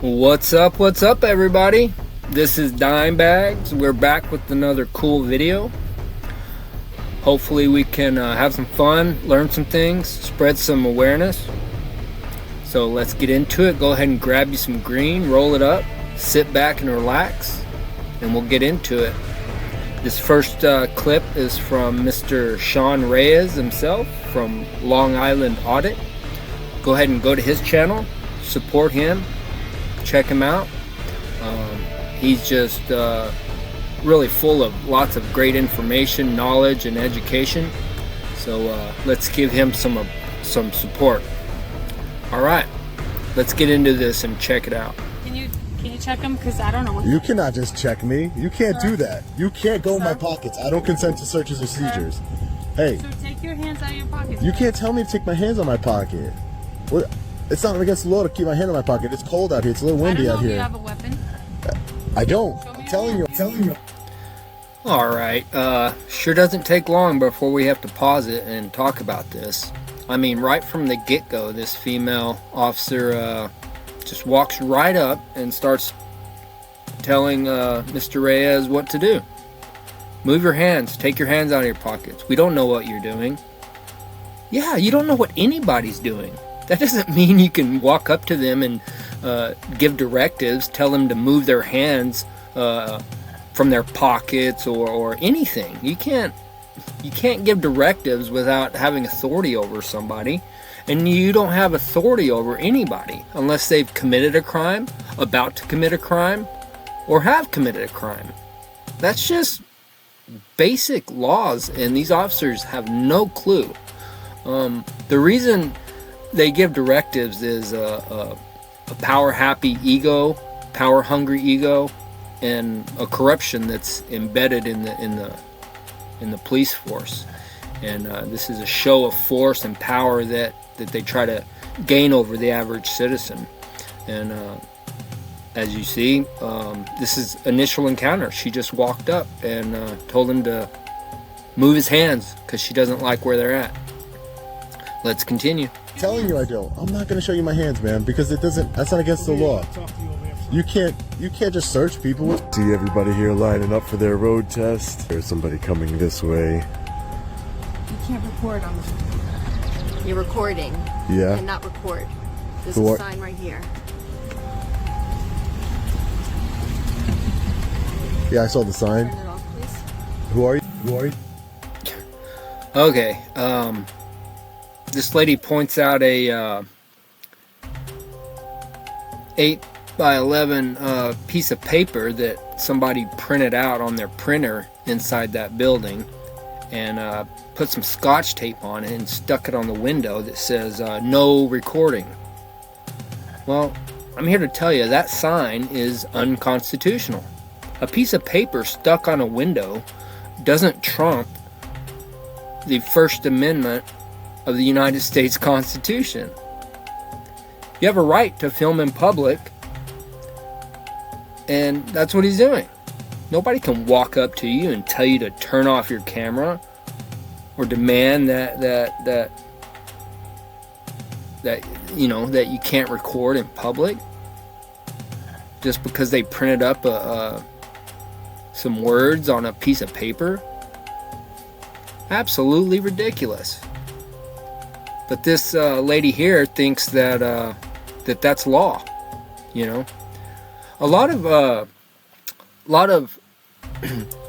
What's up everybody? This is Dime Bags. We're back with another cool video. Hopefully we can have some fun, learn some things, spread some awareness. So let's get into it. Go ahead and grab you some green, roll it up, sit back and relax, and we'll get into it. This first clip is from Mr. Sean Reyes himself from Long Island Audit. Go ahead and go to his channel, support him, check him out. He's just really full of lots of great information, knowledge, and education. So let's give him some support. All right, let's get into this and check it out. Can you check him? Because I don't know what. You cannot just check me. You can't do that. You can't go in my pockets. I don't consent to searches or seizures. Hey. So take your hands out of your pockets. You can't tell me to take my hands out of my pocket. What? It's not against the law to keep my hand in my pocket. It's cold out here. It's a little windy out here. You have a weapon. I don't. I'm telling you. All right. Sure doesn't take long before we have to pause it and talk about this. I mean, right from the get-go, this female officer just walks right up and starts telling Mr. Reyes what to do. Move your hands. Take your hands out of your pockets. We don't know what you're doing. Yeah, you don't know what anybody's doing. That doesn't mean you can walk up to them and give directives, tell them to move their hands from their pockets or anything. You can't give directives without having authority over somebody, and you don't have authority over anybody unless they've committed a crime, about to commit a crime, or have committed a crime. That's just basic laws, and these officers have no clue. The reason they give directives is a power-happy ego, power-hungry ego, and a corruption that's embedded in the police force. And this is a show of force and power that they try to gain over the average citizen. And as you see, this is initial encounter. She just walked up and told him to move his hands because she doesn't like where they're at. Let's continue. I'm telling you I don't. I'm not going to show you my hands, man, because that's not against the law. You can't just search people. See everybody here lining up for their road test. There's somebody coming this way. You can't record on this. You're recording. Yeah. You cannot record. There's a sign right here. Yeah, I saw the sign. Turn it off, please. Who are you? Okay. This lady points out a 8 by 11 piece of paper that somebody printed out on their printer inside that building, and put some scotch tape on it and stuck it on the window that says no recording. Well, I'm here to tell you that sign is unconstitutional. A piece of paper stuck on a window doesn't trump the First Amendment of the United States Constitution. You have a right to film in public, and that's what he's doing. Nobody can walk up to you and tell you to turn off your camera or demand that you know that you can't record in public just because they printed up some words on a piece of paper. Absolutely ridiculous. But this lady here thinks that that's law. You know, a lot of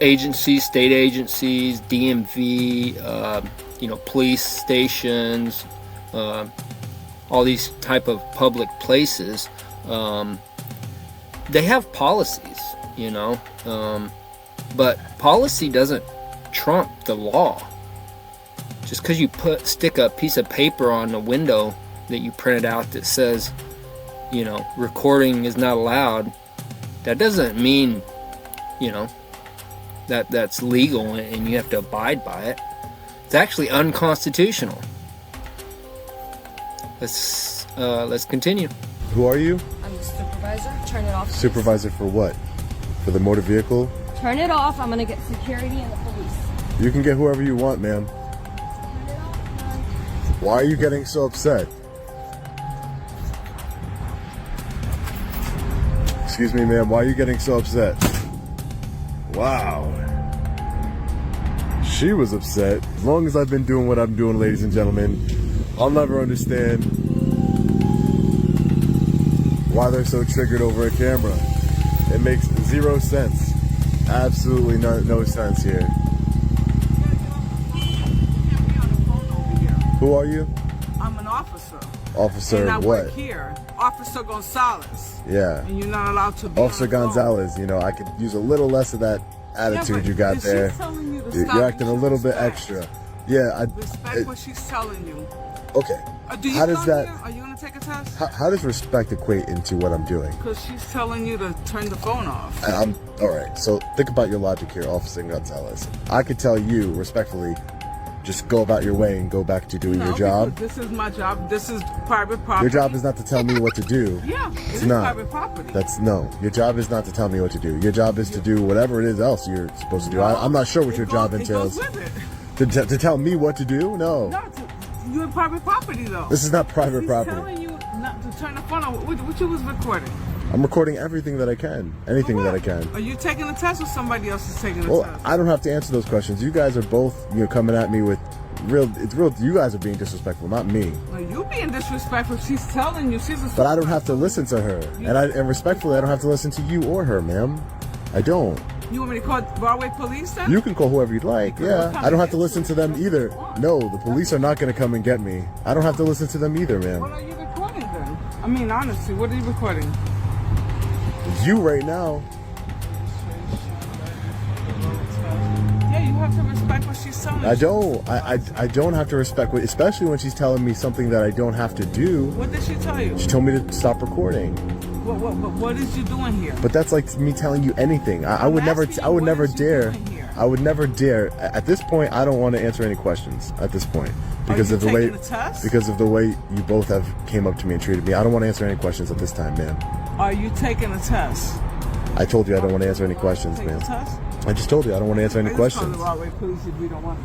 agencies, state agencies, DMV, you know, police stations, all these type of public places, they have policies, you know, but policy doesn't trump the law. Just because you stick a piece of paper on a window that you printed out that says, you know, recording is not allowed, that doesn't mean, you know, that's legal and you have to abide by it. It's actually unconstitutional. Let's continue. Who are you? I'm the supervisor. Turn it off, please. Supervisor for what? For the motor vehicle? Turn it off. I'm gonna get security and the police. You can get whoever you want, ma'am. Why are you getting so upset? Excuse me, ma'am, why are you getting so upset? Wow. She was upset. As long as I've been doing what I'm doing, ladies and gentlemen, I'll never understand why they're so triggered over a camera. It makes zero sense. Absolutely no sense here. Who are you? I'm an officer. Officer and I what? work here. Officer Gonzalez. Yeah. And you're not allowed to be Officer on the phone. Gonzalez, you know, I could use a little less of that attitude but you got if there. she's telling you to stop, You're acting a you should little bit respect. extra. Yeah, Respect what she's telling you. okay. Do you How does come that? here? Are you going to take a test? How does respect equate into what I'm doing? Because she's telling you to turn the phone off. I'm all right. So think about your logic here, Officer Gonzalez. I could tell you respectfully, just go about your way and go back to doing No, your job. because this is my job. This is private property. Your job is not to tell me what to do. Yeah, It's is not. private property. That's no. Your job is not to tell me what to do. Your job is to do whatever it is else you're supposed to do. I'm not sure what your job entails. It goes with it. To tell me what to do? No. No, you're in private property though. This is not private He's property. telling you not to turn the phone on. What you was recording? I'm recording everything that I can. Anything For that I what? can. Are you taking a test or somebody else is taking a Well, test? I don't have to answer those questions. You guys are both, coming at me with it's real. You guys are being disrespectful, not me. No, you being disrespectful. She's telling you she's a. But I don't have to listen to her, and respectfully, I don't have to listen to you or her, ma'am. I don't. You want me to call Broadway police then? You can call whoever you'd like. Yeah, come I don't and have to get listen you to them if you either. want. No, the police are not going to come and get me. I don't have to listen to them either, What ma'am. are you recording then? I mean, honestly, what are you recording? You right now. Yeah, you have to respect what she's telling you. I don't. I don't have to respect, especially when she's telling me something that I don't have to do. What did she tell you? She told me to stop recording. What is you doing here? But that's like me telling you anything. I would never. asking I you, would what never is you dare. doing here? I would never dare. At this point, I don't want to answer any questions. At this point, because you of the way. taking a test? Because of the way you both have came up to me and treated me. I don't want to answer any questions at this time, ma'am. Are you taking a test? I told you I don't want to answer any questions, Take a ma'am. test? I just told you I don't want to answer any I just call questions. the Broadway police if we don't want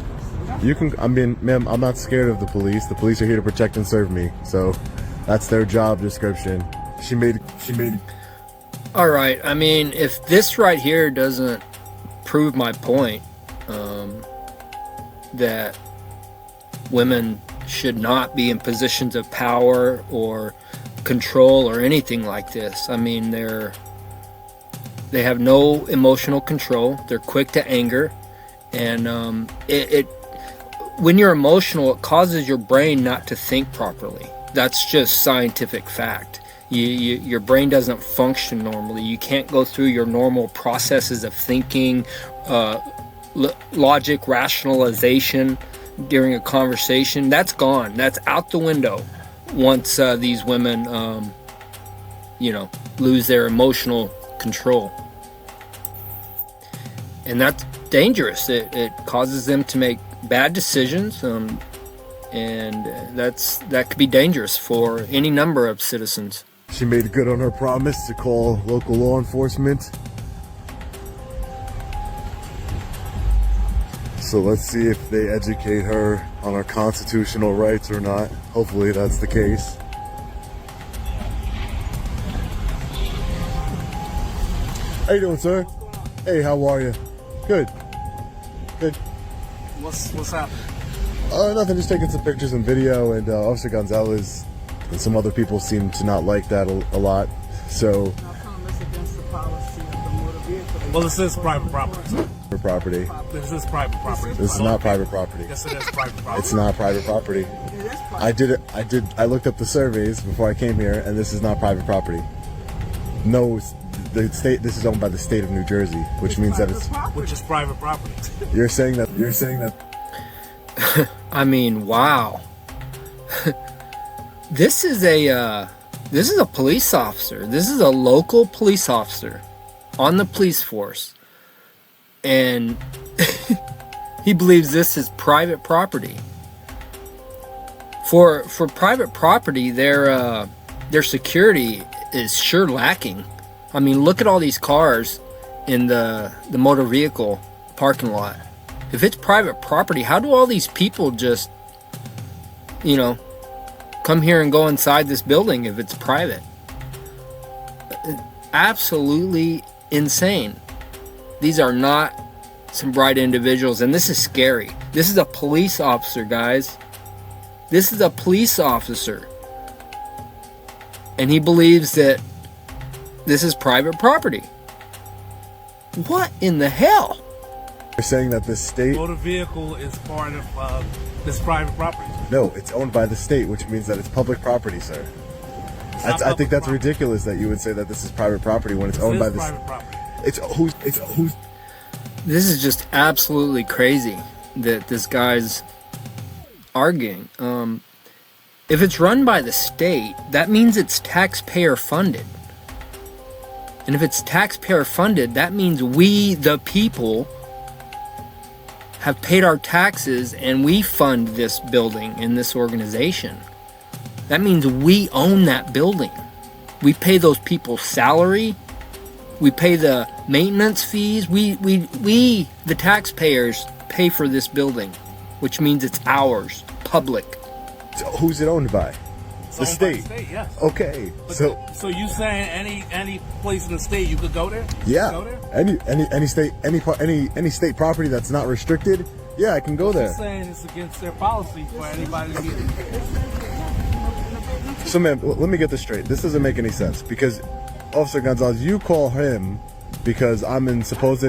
this. You can. I mean, ma'am, I'm not scared of the police. The police are here to protect and serve me. So, that's their job description. She made. All right. I mean, if this right here doesn't prove my point, that women should not be in positions of power or control or anything like this. I mean, they have no emotional control. They're quick to anger, and when you're emotional, it causes your brain not to think properly. That's just scientific fact. Your brain doesn't function normally. You can't go through your normal processes of thinking, logic, rationalization during a conversation. That's gone. That's out the window once these women, lose their emotional control. And that's dangerous. It causes them to make bad decisions, and that could be dangerous for any number of citizens. She made good on her promise to call local law enforcement. So let's see if they educate her on her constitutional rights or not. Hopefully that's the case. How you doing, sir? Hey, how are you? Good. Good. What's happening? Nothing, just taking some pictures and video, and Officer Gonzalez and some other people seem to not like that a lot. So, Now tell them it's against the policy of the motor vehicle. Well, this is private property. for property. This is private property. This is not private property. Yes, it is private property. It's not private property. It is private. I looked up the surveys before I came here, and this is not private property. No, the state. This is owned by the state of New Jersey, which means that it's. Which is private property. You're saying that. I mean, wow. This is a police officer. This is a local police officer on the police force, and he believes this is private property. For private property, their security is sure lacking. I mean, look at all these cars in the motor vehicle parking lot. If it's private property, how do all these people just, come here and go inside this building if it's private? absolutely insane. These are not some bright individuals, and this is scary. This is a police officer, guys. This is a police officer. And he believes that this is private property. What in the hell? You're saying that the state... Motor vehicle is part of this private property. No, it's owned by the state, which means that it's public property, sir. I think that's ridiculous that you would say that this is private property when it's owned by the state. Private property. It's who's... This is just absolutely crazy that this guy's arguing. If it's run by the state, that means it's taxpayer funded. And if it's taxpayer funded, that means we, the people, have paid our taxes and we fund this building and this organization. That means we own that building. We pay those people's salary. We pay the maintenance fees. We the taxpayers, pay for this building, which means it's ours, public. So who's it owned by? It's The owned by state. Yes. Okay, But so you saying any place in the state you could go there? yeah, You could go there? any state property that's not restricted, yeah, I can go You're there. saying it's against their policy for anybody to get. So, man, let me get this straight. This doesn't make any sense because, Officer Gonzalez, you call him because I'm in supposed...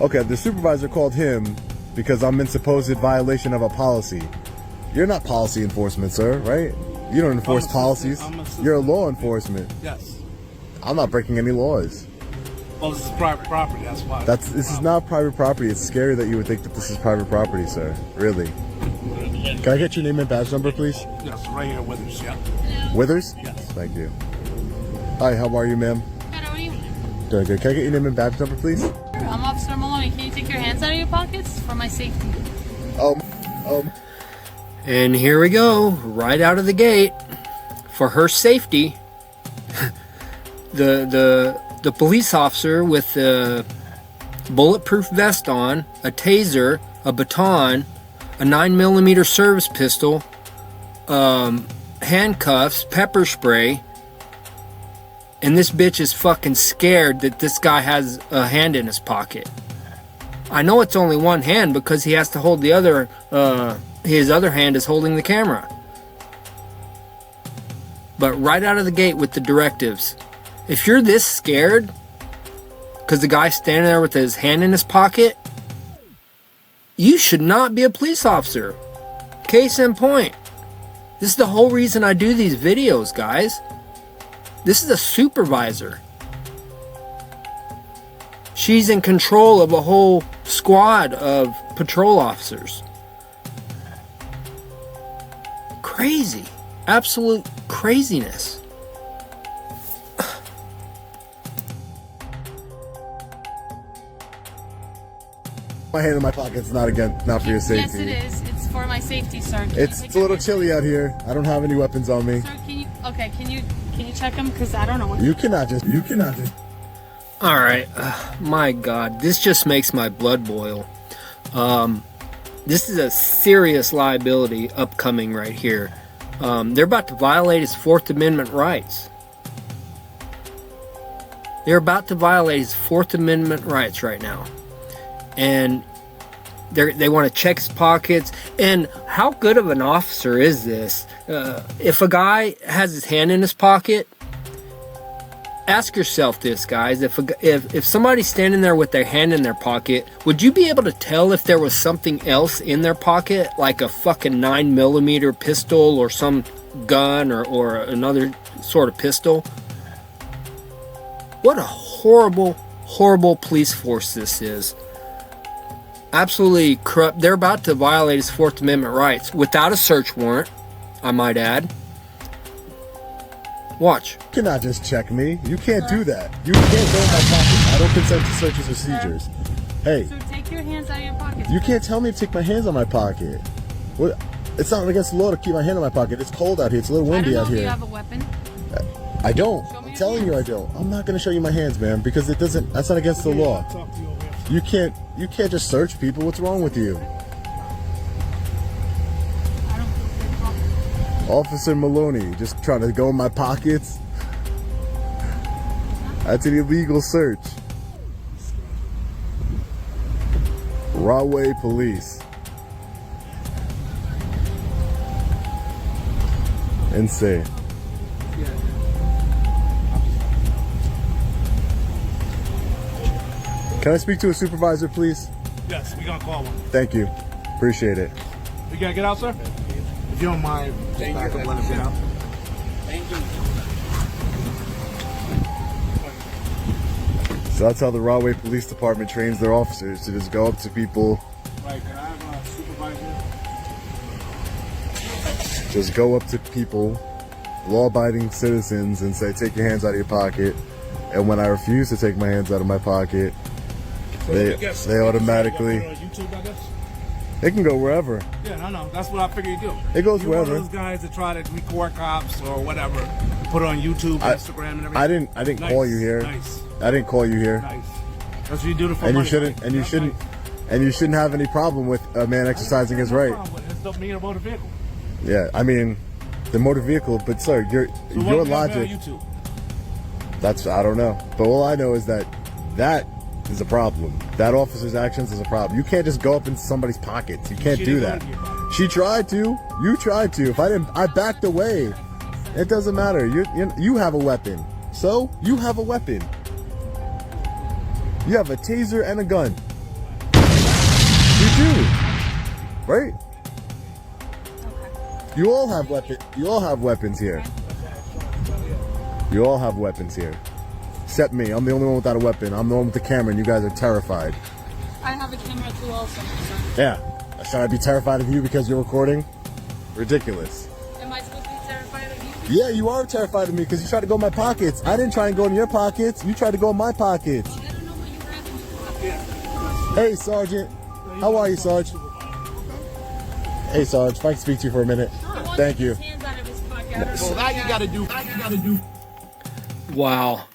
Okay, the supervisor called him because I'm in supposed violation of a policy. You're not policy enforcement, sir, right? You don't enforce policies. You're a law enforcement. Yes. I'm not breaking any laws. Well, this is private property. That's why. This is not private property. It's scary that you would think that this is private property, sir. Really. Can I get your name and badge number, please? Yes, right here with us. Yeah. Withers? Yes. Thank you. Hi, how are you, ma'am? Good, how are you? Doing good. Can I get your name and badge number, please? I'm Officer Maloney. Can you take your hands out of your pockets for my safety? And here we go, right out of the gate, for her safety. the police officer with the bulletproof vest on, a taser, a baton, a 9mm service pistol, handcuffs, pepper spray, and this bitch is fucking scared that this guy has a hand in his pocket. I know it's only one hand because he has to hold the other, his other hand is holding the camera. But right out of the gate with the directives, if you're this scared because the guy's standing there with his hand in his pocket, you should not be a police officer. Case in point. This is the whole reason I do these videos, guys. This is a supervisor. She's in control of a whole squad of patrol officers. Crazy. Absolute craziness. My hand in my pocket. It's not for your safety. Yes, it is. It's for my safety, sir. Can you It's take a little your- chilly out here. I don't have any weapons on me. Sir, can you check them? Because I don't know what. You cannot just. Alright, my god, this just makes my blood boil. This is a serious liability upcoming right here. They're about to violate his Fourth Amendment rights. They're about to violate his Fourth Amendment rights right now. And they want to check his pockets. And how good of an officer is this? If a guy has his hand in his pocket, ask yourself this, guys. If somebody's standing there with their hand in their pocket, would you be able to tell if there was something else in their pocket, like a fucking 9mm pistol or some gun or another sort of pistol? What a horrible, horrible police force this is. Absolutely corrupt. They're about to violate his Fourth Amendment rights without a search warrant, I might add. Watch. You cannot just check me. You can't do that. You can't go in my pocket. I don't consent to search and procedures. Hey, So take your hands out of your pockets. you can't tell me to take my hands on my pocket. What? It's not against the law to keep my hand in my pocket. It's cold out here. It's a little I don't windy know out if you here. have a weapon. I don't. Show me I'm your telling you I hands. don't. I'm not going to show you my hands, man, because it doesn't. That's not against the law. Talk to you over here. You can't just search people. What's wrong with you? I don't feel Officer Maloney, just trying to go in my pockets. That's an illegal search. Rahway Police. Insane. Can I speak to a supervisor, please? Yes, we gonna call one. Thank you. Appreciate it. We gotta get out, sir? If you don't mind, just back up, let us get out. Thank you. So that's how the Rahway Police Department trains their officers, to just go up to people. Right, can I have a supervisor? Just go up to people, law-abiding citizens, and say, take your hands out of your pocket. And when I refuse to take my hands out of my pocket, they automatically... On YouTube, I guess? It can go wherever. Yeah, no, that's what I figure you do. It goes You're wherever. One of those guys that try to record cops or whatever, put it on YouTube, Instagram, and everything. I didn't Nice, call you here. Nice. I didn't call you here. Nice. That's what you do for And money. you shouldn't. And you That's shouldn't. nice. And you shouldn't have any problem with a man exercising his No right. problem with it. It's the mean motor vehicle. Yeah, I mean, the motor vehicle. But sir, your So what if you have it logic. on YouTube? That's, I don't know. But all I know is that is a problem. That officer's actions is a problem. You can't just go up into somebody's pockets. You can't She do didn't that. go into your pocket. She tried to. You tried to. If I didn't, I backed away. It doesn't matter. You have a weapon. So you have a weapon. You have a taser and a gun. You do, right? You all have weapon. You all have weapons here. You all have weapons here. Except me. I'm the only one without a weapon. I'm the one with the camera, and you guys are terrified. I have a camera too also. Yeah. Should I be terrified of you because you're recording? Ridiculous. Am I supposed to be terrified of you? Yeah, you are terrified of me because you tried to go in my pockets. I didn't try and go in your pockets. You tried to go in my pockets. I don't know what you were asking. Hey, Sergeant. How are you, Sarge? Hey, Sarge. If I can speak to you for a minute. Thank you. His hands out of his pocket. I don't know So now what you gotta do. Wow.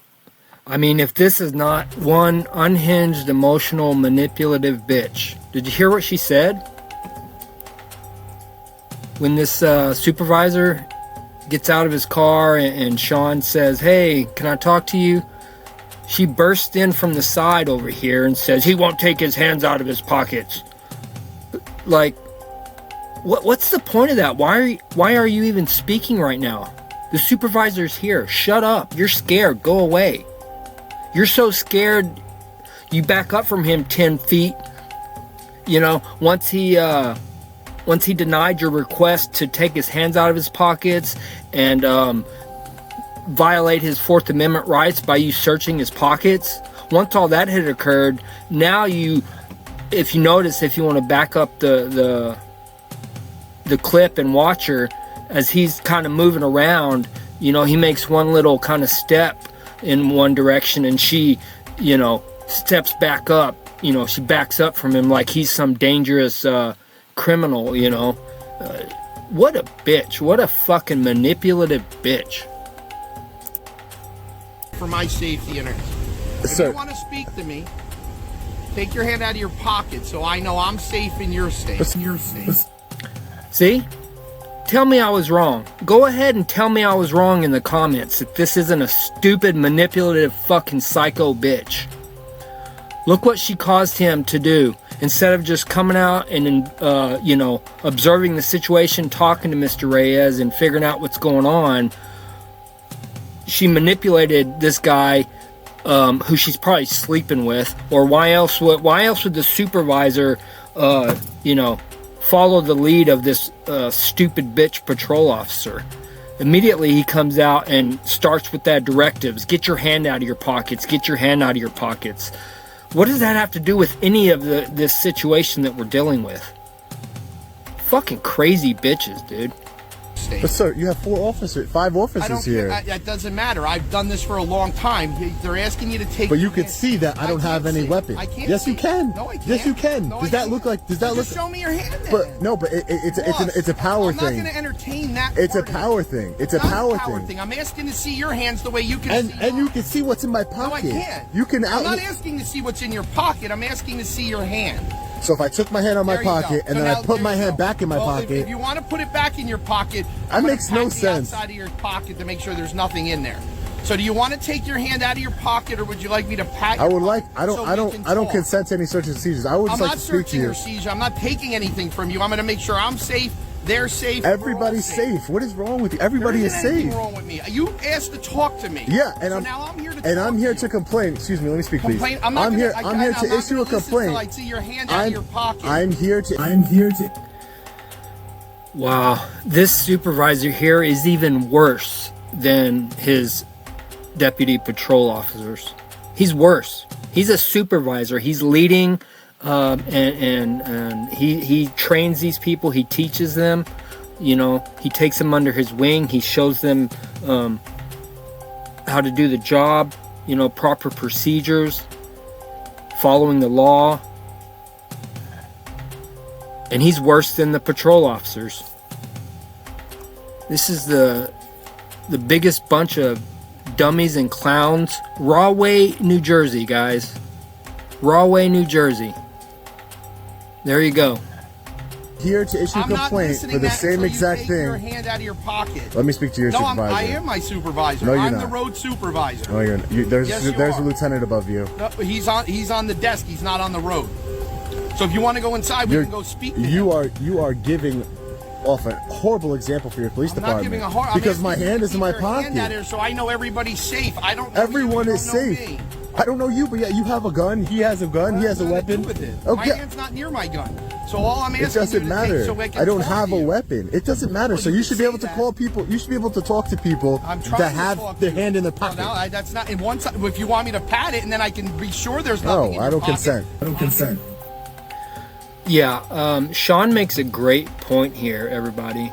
I mean, if this is not one unhinged, emotional, manipulative bitch. Did you hear what she said? When this supervisor gets out of his car and Sean says, hey, can I talk to you? She bursts in from the side over here and says, he won't take his hands out of his pockets. Like, what's the point of that? Why are you even speaking right now? The supervisor's here. Shut up. You're scared. Go away. You're so scared, you back up from him 10 feet. You know, once he denied your request to take his hands out of his pockets and violate his Fourth Amendment rights by you searching his pockets. Once all that had occurred, now you, if you notice, if you want to back up the clip and watch her, as he's kind of moving around, you know, he makes one little kind of step in one direction and she, you know, steps back up. You know, she backs up from him like he's some dangerous criminal, you know. What a bitch. What a fucking manipulative bitch. For my safety and if Sir. you want to speak to me, take your hand out of your pocket so I know I'm safe and you're safe. You're safe. See? Tell me I was wrong. Go ahead and tell me I was wrong in the comments if this isn't a stupid, manipulative, fucking psycho bitch. Look what she caused him to do. Instead of just coming out and, you know, observing the situation, talking to Mr. Reyes and figuring out what's going on, she manipulated this guy who she's probably sleeping with. Or why else would the supervisor, you know, follow the lead of this stupid bitch patrol officer? Immediately he comes out and starts with that directives. Get your hand out of your pockets. Get your hand out of your pockets. What does that have to do with any of this situation that we're dealing with? Fucking crazy bitches, dude. But sir, you have 5 officers I don't here. care. That doesn't matter. I've done this for a long time. They're asking you to take. But you your can hand. see that I don't have can't any see. weapon. I can't. Yes, you see. can. No, I can't. Yes, you can. No, Does I that can't. look like? Does that Well, look? just show me your hand. Then. But no, but it's a power I'm thing. not going to entertain that. It's a part of power it. thing. It's a Not power thing. thing. I'm asking to see your hands the way you can And see. you can see what's in my No, I pocket. can't. You can I'm not out. asking to see what's in your pocket. I'm asking to see your hand. So if I took my hand out of my There you go. pocket and So then I now, put there my you hand go. back in my Well, pocket, If you want to put it back in your pocket, That I'm gonna makes no pat the sense. outside of your pocket to make sure there's nothing in there. So do you want to take your hand out of your pocket, or would you like me to pat I your would like. pocket so we can I don't talk? consent to any search and seizures. I would I'm just like not to speak to searching you. your seizure. I'm not taking anything from you. I'm going to make sure I'm safe. They're safe. Everybody's we're all safe. What is wrong with you? Everybody There is isn't anything safe. wrong with me. You asked to talk to me. Yeah, and so I'm now I'm here to and talk I'm here to to you. complain. Excuse me, let me speak, please. Complain. I'm not here. gonna, I'm here I'm to not issue gonna a listen complaint. Till I see your hand out of your pocket. I'm here to. Wow, this supervisor here is even worse than his deputy patrol officers. He's worse. He's a supervisor. He's leading, and he trains these people. He teaches them. You know, he takes them under his wing. He shows them how to do the job. You know, proper procedures, following the law. And he's worse than the patrol officers. This is the biggest bunch of dummies and clowns. Rahway, New Jersey, guys. Rahway, New Jersey. There you go. Here to issue a I'm not complaint listening for the that same until exact you take your thing. hand out of your pocket. Let me speak to your No, supervisor. I am my supervisor. No, you're I'm not. the road supervisor. No, you're not. There's Yes, you a are. lieutenant above you. No, he's on the desk. He's not on the road. So if you want to go inside, we can go speak to him. You are giving off a horrible example for your police I'm department. not giving a hard. Because I'm my asking you hand to is in keep my your hand out pocket. here so I know everybody's safe. I don't. Know Everyone you, is you don't know safe. me. I don't know you, but yeah, you have a gun. He has a gun. He has a Nothing to weapon. do with it. My Okay. hand's not near my gun. So all I'm asking It doesn't you to matter. take so I can I don't talk have to a you. weapon. It doesn't matter. Well, So you you can should be say able to that. call people. You should be able to talk to people I'm trying that to have talk their to you. hand in their Well, pocket. now, that's not. And once, if you want me to pat it, and then I can be sure there's nothing. No, in your I don't pocket. consent. I don't consent. Yeah, Sean makes a great point here, everybody.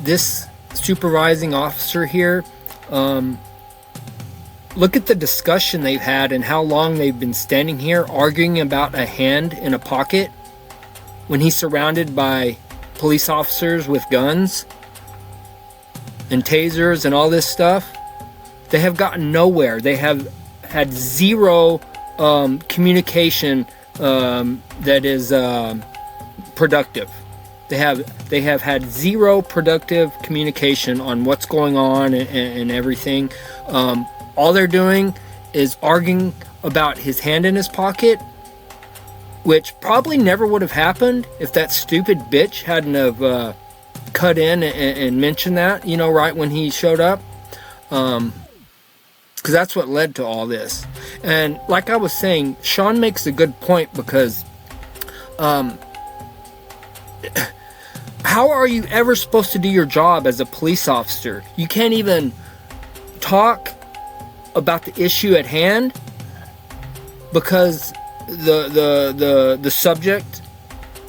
This supervising officer here, look at the discussion they've had and how long they've been standing here arguing about a hand in a pocket when he's surrounded by police officers with guns and tasers and all this stuff. They have gotten nowhere. They have had zero communication that is productive. They have had zero productive communication on what's going on and everything. All they're doing is arguing about his hand in his pocket, which probably never would have happened if that stupid bitch hadn't have cut in and mentioned that, you know, right when he showed up. Because that's what led to all this. And like I was saying, Sean makes a good point because how are you ever supposed to do your job as a police officer? You can't even talk about the issue at hand because the subject,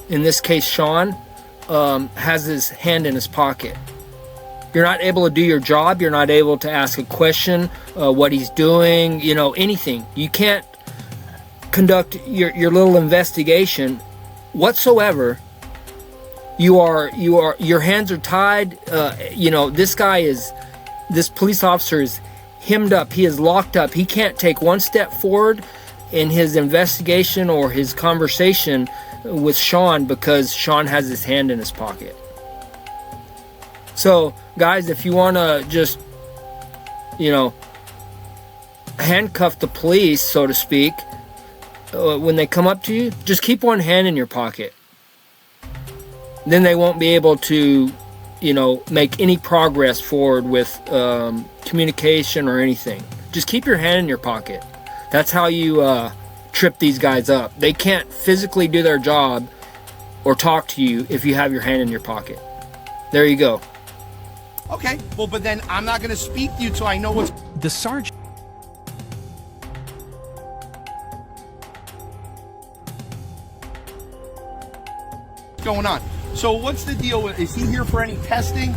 in this case Sean, has his hand in his pocket. You're not able to do your job. You're not able to ask a question, what he's doing, you know, anything. You can't conduct your little investigation whatsoever. Your hands are tied. You know, this police officer is hemmed up. He is locked up. He can't take one step forward in his investigation or his conversation with Sean because Sean has his hand in his pocket. So, guys, if you want to just, you know, handcuff the police, so to speak, when they come up to you, just keep one hand in your pocket. Then they won't be able to, you know, make any progress forward with communication or anything. Just keep your hand in your pocket. That's how you trip these guys up. They can't physically do their job or talk to you if you have your hand in your pocket. There you go. Okay. Well, but then I'm not going to speak to you till I know what's The sergeant. going on. So what's the deal with? Is he here for any testing?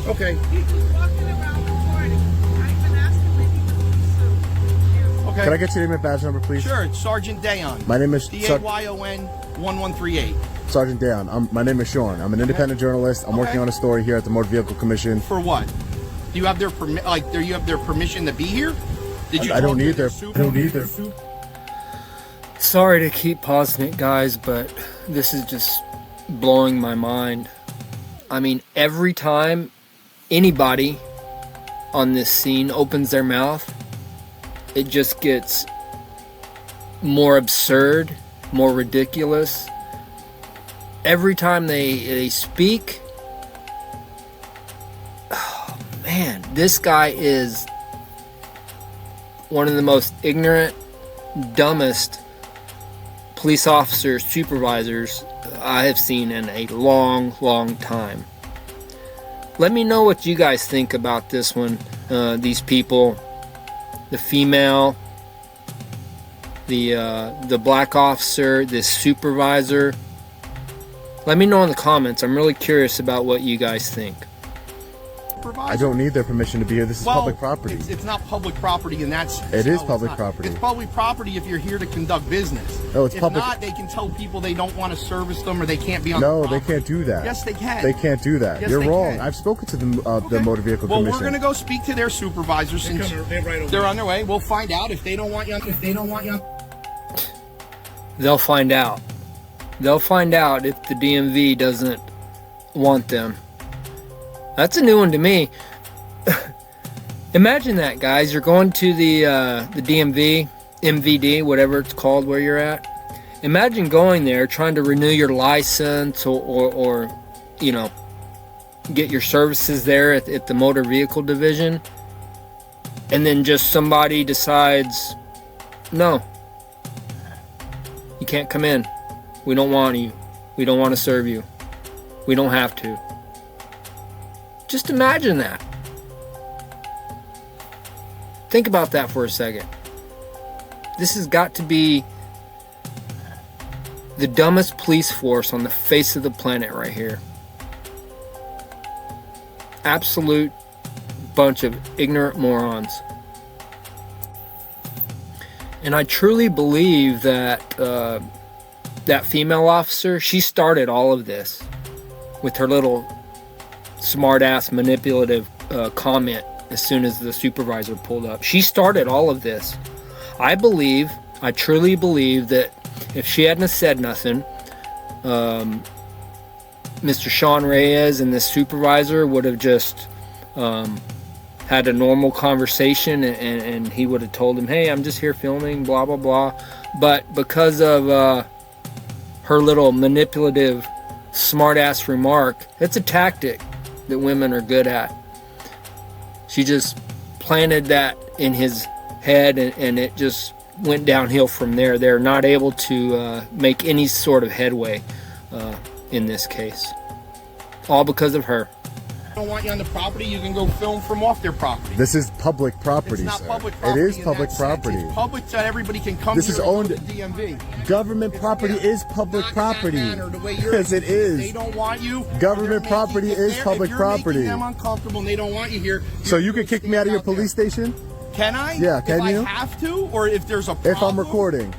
Okay. He's just walking around recording. I even asked him if he was in the suit. Okay. Can I get your name and badge number, please? Sure. It's Sergeant Dayon. My name is Dayon 1138. Sergeant Dayon. My name is Sean. I'm an independent journalist. I'm working on a story here at the Motor Vehicle Commission. For what? Do you have their do you have their permission to be here? Did you? I don't talk to need their. super- I don't need their. Sorry to keep pausing it, guys, but this is just blowing my mind. I mean, every time anybody on this scene opens their mouth, it just gets more absurd, more ridiculous. Every time they speak, oh man, this guy is one of the most ignorant, dumbest police officers, supervisors I have seen in a long, long time. Let me know what you guys think about this one. These people, the female, the black officer, this supervisor. Let me know in the comments. I'm really curious about what you guys think. I don't need their permission to be here. This is public property. It's not public property in that sense. It is No, public it's not. property. It's public property if you're here to conduct business. No, it's if public. If not, they can tell people they don't want to service them or they can't be on No, the they property. can't do that. Yes, they can. They can't do that. Yes, You're they wrong. can. I've spoken to the Okay. Motor Vehicle Well, Commission. we're going to go speak to their supervisor since they're on their way. We'll find out if they don't want you. They'll find out. They'll find out if the DMV doesn't want them. That's a new one to me. Imagine that, guys. You're going to the DMV, MVD, whatever it's called where you're at. Imagine going there trying to renew your license or you know, get your services there at the motor vehicle division, and then just somebody decides, no, you can't come in. We don't want you. We don't want to serve you. We don't have to. Just imagine that. Think about that for a second. This has got to be the dumbest police force on the face of the planet right here. Absolute bunch of ignorant morons. And I truly believe that that female officer, she started all of this with her little smart-ass manipulative comment as soon as the supervisor pulled up. She started all of this. I truly believe that if she hadn't have said nothing, Mr. Sean Reyes and this supervisor would have just had a normal conversation, and he would have told him, hey, I'm just here filming, blah, blah, blah. But because of her little manipulative, smart-ass remark, it's a tactic that women are good at. She just planted that in his head, and it just went downhill from there. They're not able to make any sort of headway in this case. All because of her. Don't want you on the property, you can go film from off their property. This is public property, It's not sir. public property. It is in public that sense. property. It's public so everybody can come This here is and go owned- to the DMV. Government property is public Not in that property. manner, the way you're Yes, it doing is. They don't want you. Government They're property making- is if public you're property. making them uncomfortable and they don't want you here. So you're you can gonna kick me out of your stand police there. station Can I? Yeah, can if you? I have to, or if there's a problem. if I'm recording.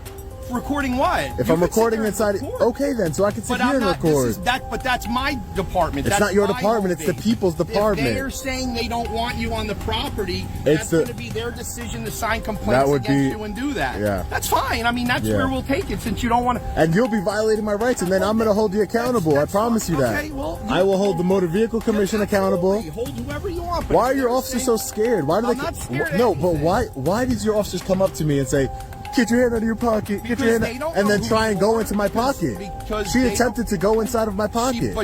Recording what? If You I'm can sit recording there and inside, record. okay then, so I can sit But here I'm and not, record. but that's my department. It's That's not your my department, home it's the base. people's department. If they're saying they don't want you on the property, It's that's the- going to be their decision to sign complaints That would against be- you and do that. yeah. That's fine. I mean, that's Yeah. where we'll take it since you don't want to. And you'll be violating my rights, and then I'm going to hold you accountable. That's I promise you fine. that. Okay, well, I will hold the Motor Vehicle Commission accountable. Absolutely. Hold whoever you want. but Why are if your they're officers saying- so scared? Why do I'm they? not scared of No, but anything. why did your officers come up to me and say, "Get your hand out of your pocket, get your Because hand," they don't and know then who try you and go are. into my pocket? Because She they attempted to go inside of my pocket.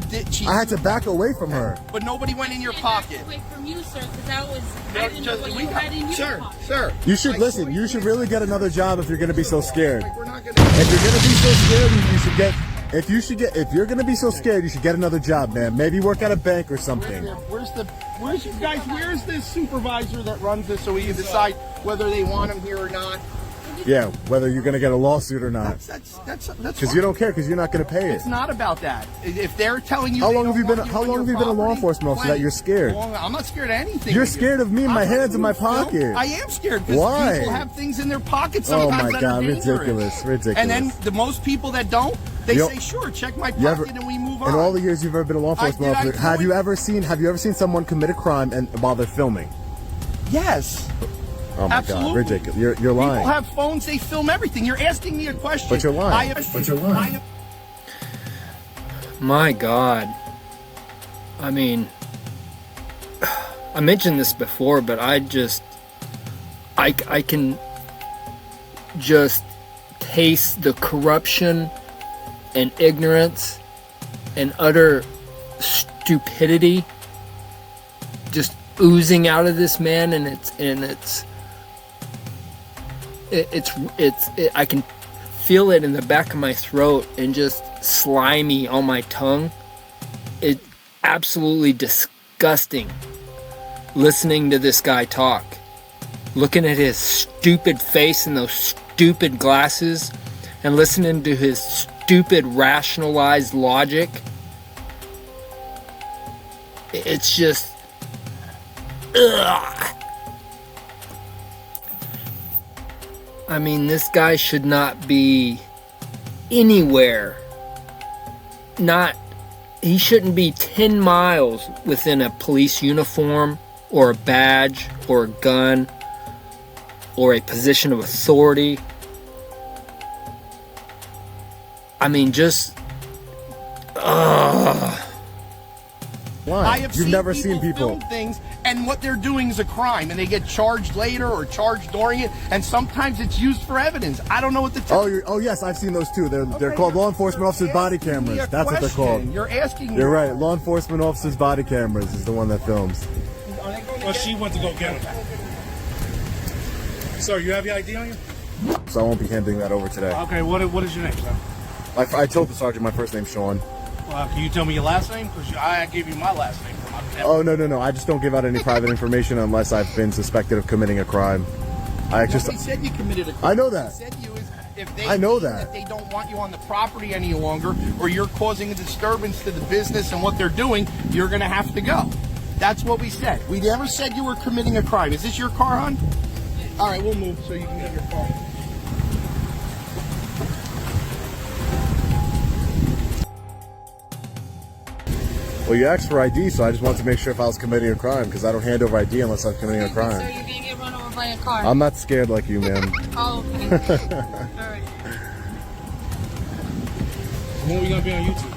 I had to back away from her. But nobody went in your pocket. Away from you, sir, because that was I didn't know what you had in your Sir, pocket. sir. You should listen. You should really get another job if you're going to be so scared. Like, we're not gonna. If you're going to be so scared, you should get. If you're going to be so scared, you should get another job, man. Maybe work at a bank or something. Where's you guys? Where's this supervisor that runs this so we can decide whether they want him here or not? Yeah, whether you're going to get a lawsuit or not. That's Because fine. you don't care, because you're not going to pay it. It's not about that. If they're telling you, How they long don't have you been? want How on long your have you been a law property, enforcement officer that plenty. you're scared? I'm not scared of anything. You're scared of me and my I'm hands in my scared of you. pocket. I am scared because Why? people have things in their pockets Oh sometimes my that God, are dangerous. ridiculous. And then the most people that don't, they You- say, "Sure, check my You pocket," ever, and we move on. in all the years you've ever been a law enforcement officer, have you ever seen someone commit a crime and while they're filming? Yes. Oh my Absolutely. God, ridiculous! You're lying. People have phones; they film everything. You're asking me a question. But you're lying. But you're lying. My God. I mean, I mentioned this before, but I can just taste the corruption and ignorance and utter stupidity just oozing out of this man, and I can feel it in the back of my throat and just slimy on my tongue. It's absolutely disgusting listening to this guy talk, looking at his stupid face and those stupid glasses, and listening to his stupid rationalized logic. It's just, ugh. I mean, this guy should not be anywhere. He shouldn't be 10 miles within a police uniform or a badge or a gun or a position of authority. I mean, just, I Why? have You've never seen film things, and what they're doing is a crime, and they get charged later or charged during it, and sometimes it's used for evidence. I don't know what to tell you. Oh yes, I've seen those too. They're called law enforcement officers' body cameras. That's what they're called. You're asking me. You're right. Law enforcement officers' body cameras is the one that films. Well, she went to go get him. Sir, you have your ID on you? So I won't be handing that over today. Okay, what is your name, sir? I told the sergeant my first name's Sean. Can you tell me your last name? Because I gave you my last name for my family. Oh no! I just don't give out any private information unless I've been suspected of committing a crime. Nobody said you committed a crime. I know that. What they said you is if they I know see that. they don't want you on the property any longer, or you're causing a disturbance to the business and what they're doing, you're going to have to go. That's what we said. We never said you were committing a crime. Is this your car, hon? All right, we'll move so you can get your car. Well, you asked for ID, so I just wanted to make sure if I was committing a crime, because I don't hand over ID unless I'm committing a So crime. you're gonna get run over by a car. I'm not scared like you, man. Oh, okay. All right. When are we going to be on YouTube?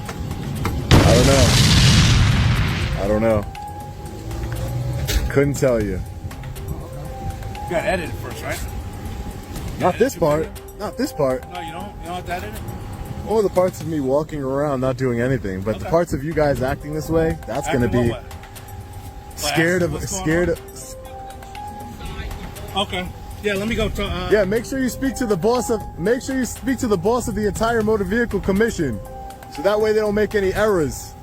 I don't know. Couldn't tell you. You got to edit it first, right? Not this part. Not this part. No, you don't? You don't have to edit it? All the parts of me walking around not doing anything, but the Okay. parts of you guys acting this way, that's going to Acting be what way? scared of, What's going scared on? of, Okay. Yeah, let me go to... yeah, make sure you speak to the boss of the entire motor vehicle commission. So that way they don't make any errors.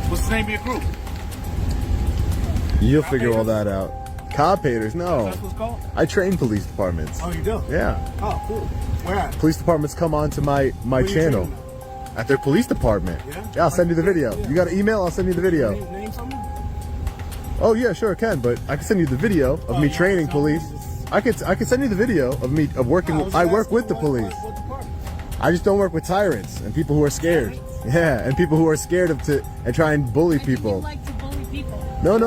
What's the name of your group? You'll figure all that out. Cop haters, no. That's what's called? I train police departments. Oh, you do? Yeah. Oh, cool. Where at? Police departments come onto my Where you channel. training At their police department. Yeah? I'll send you the video. Yeah. You got an email? I'll send you the video. Name something? Oh yeah, sure I can, but I can send you the video of me yeah, training so police. I can send you the video of me of working. I work with the police. What department? I just don't work with tyrants and people who are scared. Yeah, and people who are scared and try and bully I think people. you like to bully people. No.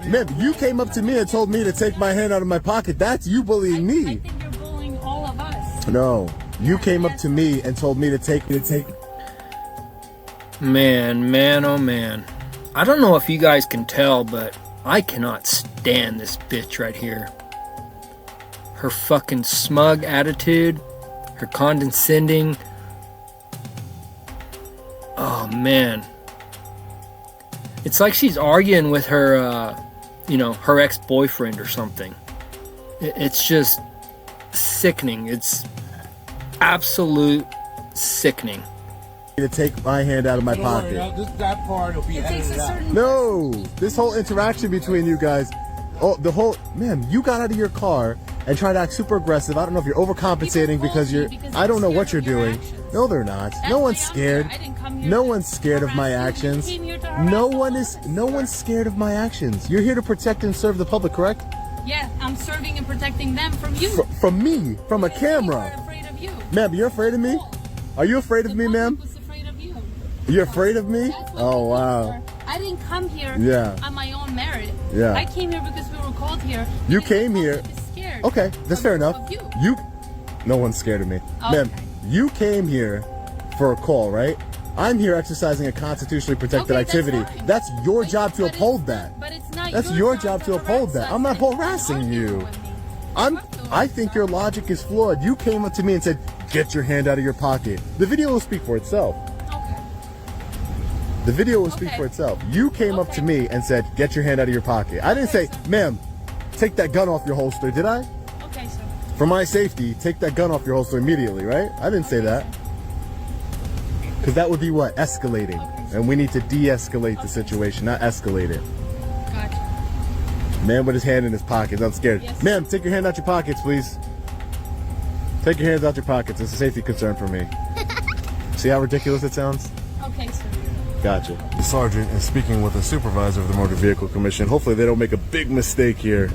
Ma'am, you came up to me and told me to take my hand out of my pocket. That's you bullying I me. think you're bullying all of us. No, you came up to me and told me to take. Man, oh man. I don't know if you guys can tell, but I cannot stand this bitch right here. Her fucking smug attitude, her condescending. Oh man. It's like she's arguing with her, her ex-boyfriend or something. It's just sickening. It's absolute sickening. To take my hand out of my Don't worry, pocket. that part will be It takes edited a out. certain No, this whole interaction between you guys. Oh, ma'am, you got out of your car and tried to act super aggressive. I don't know if you're overcompensating People because bully you're. because I don't know they're what you're scared of your doing. actions. No, they're not. That's No why one's I'm scared. here. I didn't come here No to one's scared of my harass you. You actions. came here to harass No all one of is. us. No one's scared of my actions. You're here to protect and serve the public, correct? Yeah, I'm serving and protecting them from you. From me, from a Because people are camera. afraid of you. Ma'am, you're afraid of me? Are you afraid of The me, public ma'am? was afraid of you. You're afraid of me? That's what Oh they wow. for. I didn't come here Yeah. on my own merit. Yeah. I came here because we were called here. You and came I'm here. also scared Okay, that's fair enough. of you. No one's scared of me. Okay. Ma'am, you came here for a call, right? I'm here exercising a constitutionally protected Okay, that's activity. fine. That's your But- job to but it's uphold not- that. But it's not That's your job to uphold that. harass I'm not us and harassing argue you. with me. I think your logic is flawed. You came up to me and said, "Get your hand out of your pocket." The video will speak for itself. Okay. The video will speak Okay. for itself. You came up to me and said, "Get your hand out of your pocket." I didn't say, "Ma'am, take that gun off your holster," did I? Okay, sir. For my safety, take that gun off your holster immediately, right? I didn't say that. Because that would be what? Escalating. And we need to de-escalate the situation, not escalate it. Gotcha. Man with his hand in his pocket. I'm scared. Yes. Ma'am, take your hand out your pockets, please. Take your hands out your pockets. It's a safety concern for me. See how ridiculous it sounds? Okay, sir. Gotcha. The sergeant is speaking with the supervisor of the Motor Vehicle Commission. Hopefully they don't make a big mistake here.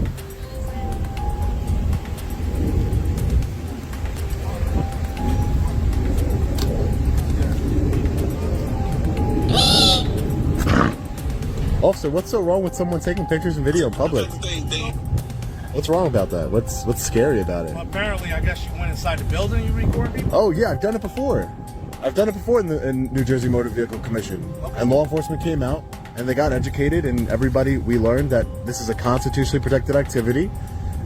Officer, what's so wrong with someone taking pictures and video in public? What's wrong about that? What's scary about it? Well, apparently, I guess you went inside the building and you record people. Oh yeah, I've done it before. I've done it before in New Jersey Motor Vehicle Commission. And law enforcement came out and they got educated, and everybody, we learned that this is a constitutionally protected activity,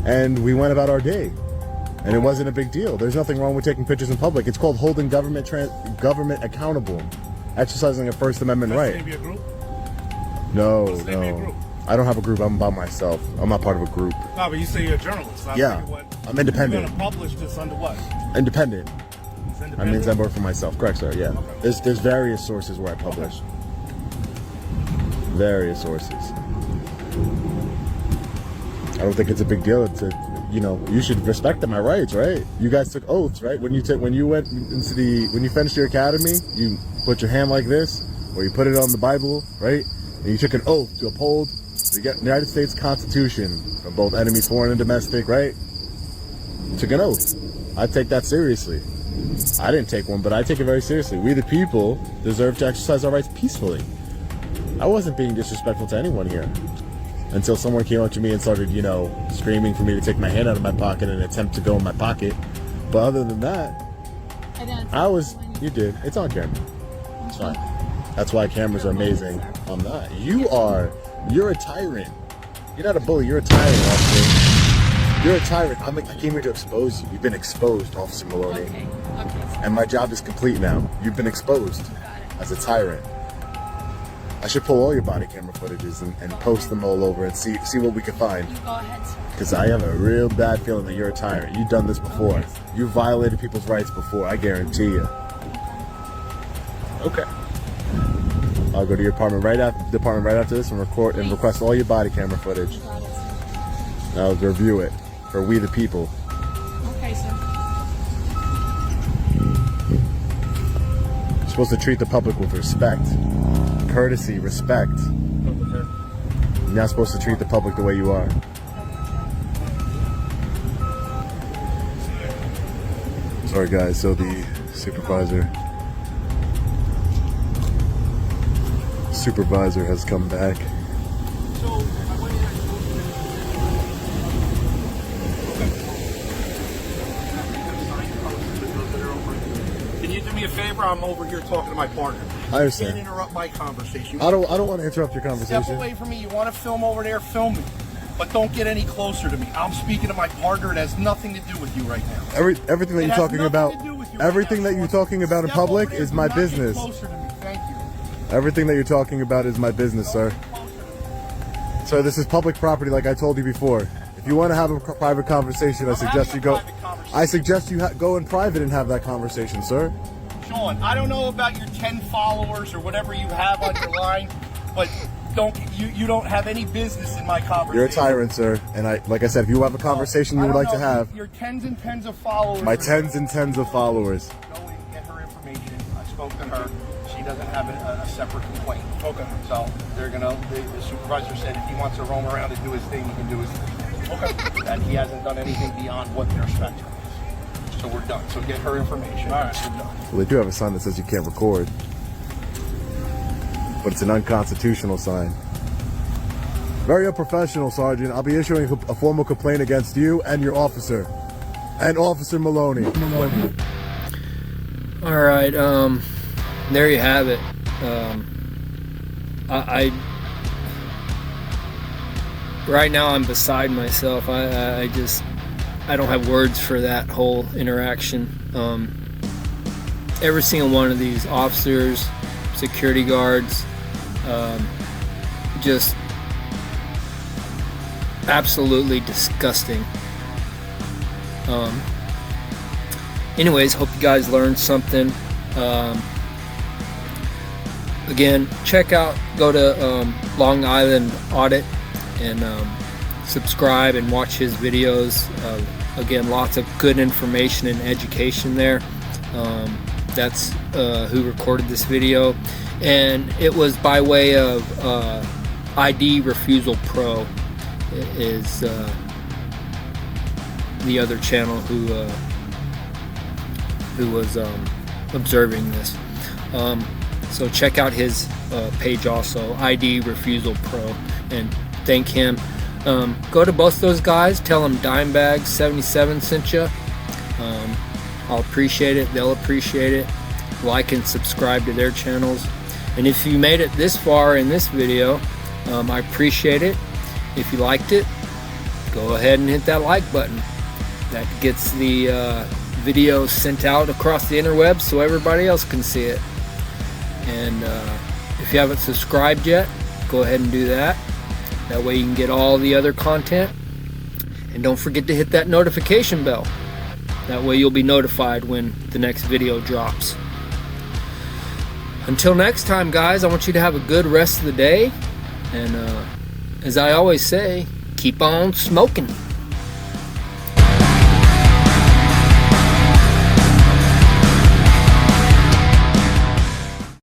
and we went about our day. And it wasn't a big deal. There's nothing wrong with taking pictures in public. It's called holding government accountable, exercising a First Amendment right. Maybe a group. No, What's the name of your no. group? I don't have a group. I'm by myself. I'm not part of a group. No, but you say you're a journalist. I Yeah, figured what- I'm independent. You're gonna publish this under what? Independent. It's I independent? mean, I work for myself. Correct, sir. Yeah. There's various sources where I publish. Various sources. I don't think it's a big deal to, you should respect my rights, right? You guys took oaths, right? When you finished your academy, you put your hand like this, or you put it on the Bible, right? And you took an oath to uphold the United States Constitution from both enemy, foreign, and domestic, right? You took an oath. I take that seriously. I didn't take one, but I take it very seriously. We the people deserve to exercise our rights peacefully. I wasn't being disrespectful to anyone here until someone came up to me and started, screaming for me to take my hand out of my pocket in an attempt to go in my pocket. But other than that, you did. It's on camera. It's fine. That's why cameras are amazing. I'm not. You're a tyrant. You're not a bully. You're a tyrant, officer. You're a tyrant. I came here to expose you. You've been exposed, Officer Maloney. Okay. And my job is complete now. You've been exposed as a tyrant. I should pull all your body camera footages and post them all over and see what we can find. You go ahead, sir. Because I have a real bad feeling that you're a tyrant. You've done this before. You've violated people's rights before, I guarantee you. Okay. I'll go to your department right after this and request all your body camera footage. I'll review it for we the people. Okay, sir. You're supposed to treat the public with respect, courtesy, respect. You're not supposed to treat the public the way you are. Sorry guys, so the supervisor has come back. Can you do me a favor? I'm over here talking to my partner. I understand. You can't interrupt my conversation. I don't want to interrupt your conversation. Step away from me. You want to film over there? Film me. But don't get any closer to me. I'm speaking to my partner. It has nothing to do with you right now. Everything that It you're has talking nothing about, to do with you everything right that now. you're talking about in Step over public there. is Do my not get business. closer to me. Thank you. Everything that you're talking about is my business, sir. Sir, this is public property, like I told you before. If you want to have a private conversation, I suggest you go. I suggest you go in private and have that conversation, sir. Sean, I don't know about your 10 followers or whatever you have on your line, but you don't have any business in my conversation. You're a tyrant, sir. And like I said, if you have a conversation you would like to have, Your tens and tens of followers. my tens and tens of followers. Go and get her information. I spoke to her. She doesn't have a separate complaint. Okay. So the supervisor said if he wants to roam around and do his thing, he can do his thing. Okay. That he hasn't done anything beyond what their spectrum is. So we're done. So get her information. All right, we're done. Well, they do have a sign that says you can't record, but it's an unconstitutional sign. Very unprofessional, Sergeant. I'll be issuing a formal complaint against you and your officer. And Officer Maloney. All right, there you have it. Right now I'm beside myself. I don't have words for that whole interaction. Every single one of these officers, security guards, just absolutely disgusting. Anyways, hope you guys learned something. Again, go to Long Island Audit and subscribe and watch his videos. Again, lots of good information and education there. That's who recorded this video, and it was by way of ID Refusal Pro is the other channel who was observing this. So check out his page also, ID Refusal Pro, and thank him. Go to both those guys, tell them Dimebag77 sent you. I'll appreciate it, they'll appreciate it. Like and subscribe to their channels. And if you made it this far in this video, I appreciate it. If you liked it, go ahead and hit that like button. That gets the video sent out across the interwebs so everybody else can see it. And if you haven't subscribed yet, go ahead and do that. That way you can get all the other content. And don't forget to hit that notification bell. That way you'll be notified when the next video drops. Until next time, guys, I want you to have a good rest of the day. And as I always say, keep on smoking.